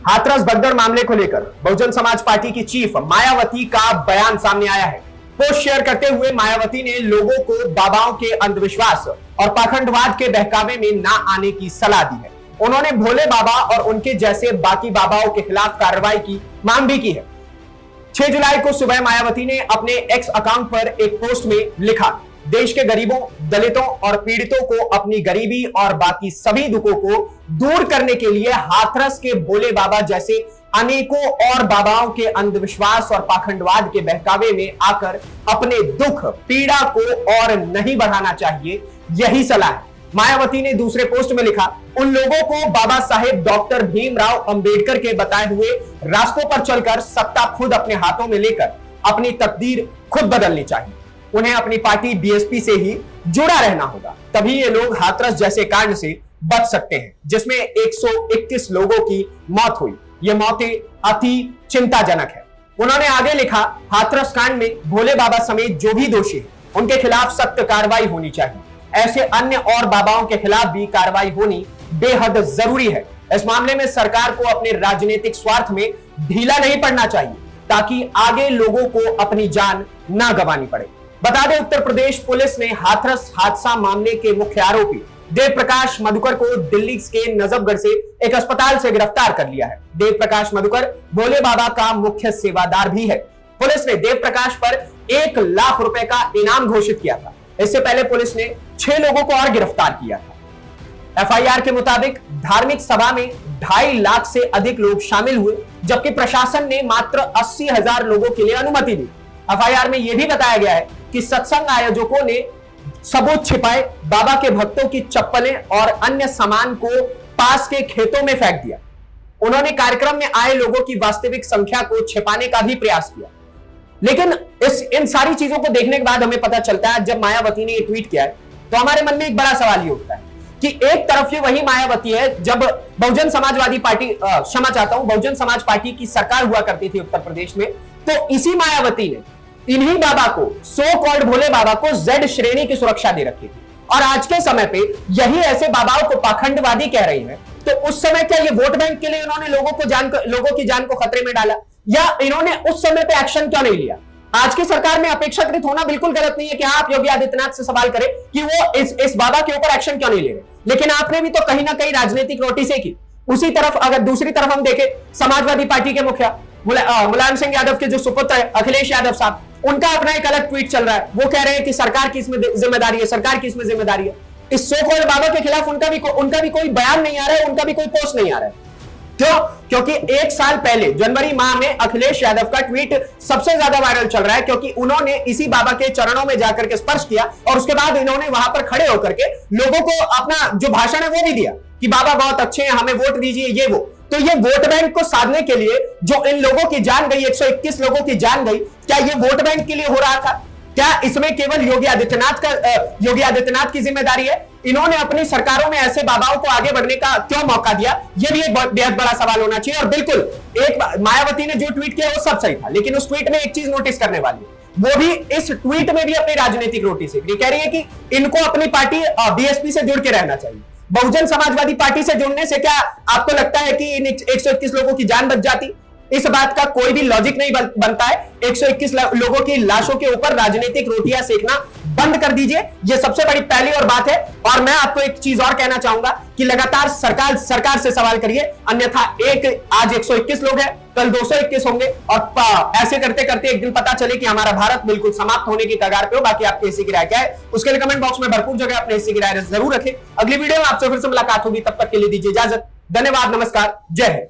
हाथरस भगदड़ मामले को लेकर बहुजन समाज पार्टी की चीफ मायावती का बयान सामने आया है। पोस्ट शेयर करते हुए मायावती ने लोगों को बाबाओं के अंधविश्वास और पाखंडवाद के बहकावे में ना आने की सलाह दी है। उन्होंने भोले बाबा और उनके जैसे बाकी बाबाओं के खिलाफ कार्रवाई की मांग भी की है। 6 जुलाई को सुबह मायावती ने अपने एक्स अकाउंट पर एक पोस्ट में लिखा, देश के गरीबों, दलितों और पीड़ितों को अपनी गरीबी और बाकी सभी दुखों को दूर करने के लिए हाथरस के भोले बाबा जैसे अनेकों और बाबाओं के अंधविश्वास और पाखंडवाद के बहकावे में आकर अपने दुख पीड़ा को और नहीं बढ़ाना चाहिए, यही सलाह है। मायावती ने दूसरे पोस्ट में लिखा, उन लोगों को बाबा साहेब डॉक्टर भीमराव अंबेडकर के बताए हुए रास्तों पर चलकर सत्ता खुद अपने हाथों में लेकर अपनी तकदीर खुद बदलनी चाहिए। उन्हें अपनी पार्टी बीएसपी से ही जुड़ा रहना होगा, तभी ये लोग हाथरस जैसे कांड से बच सकते हैं, जिसमें 121 लोगों की मौत हुई। ये मौतें अति चिंताजनक है। उन्होंने आगे लिखा, हाथरस कांड में भोले बाबा समेत जो भी दोषी हैं, उनके खिलाफ सख्त कार्रवाई होनी चाहिए। ऐसे अन्य और बाबाओं के खिलाफ भी कार्रवाई होनी बेहद जरूरी है। इस मामले में सरकार को अपने राजनीतिक स्वार्थ में ढीला नहीं पड़ना चाहिए, ताकि आगे लोगों को अपनी जान ना गंवानी पड़े। बता दें, उत्तर प्रदेश पुलिस ने हाथरस हादसा मामले के मुख्य आरोपी देव प्रकाश मधुकर को दिल्ली के नजफगढ़ से एक अस्पताल से गिरफ्तार कर लिया है। देव प्रकाश मधुकर भोले बाबा का मुख्य सेवादार भी है। पुलिस ने देव प्रकाश पर 1 लाख रुपए का इनाम घोषित किया था। इससे पहले पुलिस ने 6 लोगों को और गिरफ्तार किया था। एफआईआर के मुताबिक धार्मिक सभा में 2.5 लाख से अधिक लोग शामिल हुए, जबकि प्रशासन ने मात्र 80,000 लोगों के लिए अनुमति दी। एफआईआर में यह भी बताया गया है कि सत्संग आयोजकों ने सबूत छिपाए, बाबा के भक्तों की चप्पलें और अन्य सामान को पास के खेतों में फेंक दिया। उन्होंने कार्यक्रम में आए लोगों की वास्तविक संख्या को छिपाने का भी प्रयास किया। लेकिन इन सारी चीजों को देखने के बाद हमें पता चलता है, जब मायावती ने ये ट्वीट किया है, तो हमारे मन में एक बड़ा सवाल ये उठता है कि एक तरफ ये वही मायावती है जब बहुजन समाजवादी पार्टी बहुजन समाज पार्टी की सरकार हुआ करती थी उत्तर प्रदेश में, तो इसी मायावती ने इन्हीं बाबा को, सो कॉल्ड भोले बाबा को Z श्रेणी की सुरक्षा दे रखी थी। और आज के समय पे यही ऐसे बाबाओं को पाखंडवादी कह रही है, तो उस समय क्या ये वोट बैंक के लिए इन्होंने लोगों की जान को खतरे में डाला, या इन्होंने उस समय पे एक्शन क्यों नहीं लिया? आज की सरकार में अपेक्षाकृत होना बिल्कुल गलत नहीं है कि आप योगी आदित्यनाथ से सवाल करें कि वो इस बाबा के ऊपर एक्शन क्यों नहीं ले रहे, लेकिन आपने भी तो कहीं ना कहीं राजनीतिक रोटी से की। उसी तरफ अगर दूसरी तरफ हम देखें, समाजवादी पार्टी के मुखिया मुलायम सिंह यादव के जो सुपुत्र है अखिलेश यादव साहब, उनका अपना एक अलग ट्वीट चल रहा है। वो कह रहे हैं कि सरकार की इसमें जिम्मेदारी है, सरकार की इसमें जिम्मेदारी है। इस सो कॉल्ड बाबा के खिलाफ उनका भी कोई बयान नहीं आ रहा है, उनका भी कोई पोस्ट नहीं आ रहा है। क्यों? क्योंकि 1 साल पहले जनवरी माह में अखिलेश यादव का ट्वीट सबसे ज्यादा वायरल चल रहा है, क्योंकि उन्होंने इसी बाबा के चरणों में जाकर के स्पर्श किया और उसके बाद इन्होंने वहां पर खड़े होकर के लोगों को अपना जो भाषण है वो भी दिया कि बाबा बहुत अच्छे हैं, हमें वोट दीजिए, ये वो। तो ये वोट बैंक को साधने के लिए जो इन लोगों की जान गई, 121 लोगों की जान गई, क्या ये वोट बैंक के लिए हो रहा था? क्या इसमें केवल योगी आदित्यनाथ की जिम्मेदारी है? इन्होंने अपनी सरकारों में ऐसे बाबाओं को आगे बढ़ने का क्यों मौका दिया? ये भी एक बेहद बड़ा सवाल होना चाहिए। और बिल्कुल एक मायावती ने जो ट्वीट किया वो सब सही था, लेकिन उस ट्वीट में एक चीज नोटिस करने वाली है, वो भी इस ट्वीट में भी अपनी राजनीतिक रोटी से कह रही है कि इनको अपनी पार्टी बीएसपी से जुड़ के रहना चाहिए। बहुजन समाजवादी पार्टी से जुड़ने से क्या आपको लगता है कि इन 121 लोगों की जान बच जाती? इस बात का कोई भी लॉजिक नहीं बनता है। 121 लोगों की लाशों के ऊपर राजनीतिक रोटियां सेकना बंद कर दीजिए, यह सबसे बड़ी पहली और बात है। और मैं आपको एक चीज और कहना चाहूंगा कि लगातार सरकार से सवाल करिए, अन्यथा आज 121 लोग हैं, कल 221 होंगे, और ऐसे करते करते एक दिन पता चले कि हमारा भारत बिल्कुल समाप्त होने की कगार पे हो। बाकी आपके हिस्से की राय क्या है, उसके लिए कमेंट बॉक्स में भरपूर जगह अपने हिस्से की राय जरूर रखें। अगली वीडियो में आपसे फिर से मुलाकात होगी, तब तक के लिए दीजिए इजाजत। धन्यवाद, नमस्कार, जय हिंद।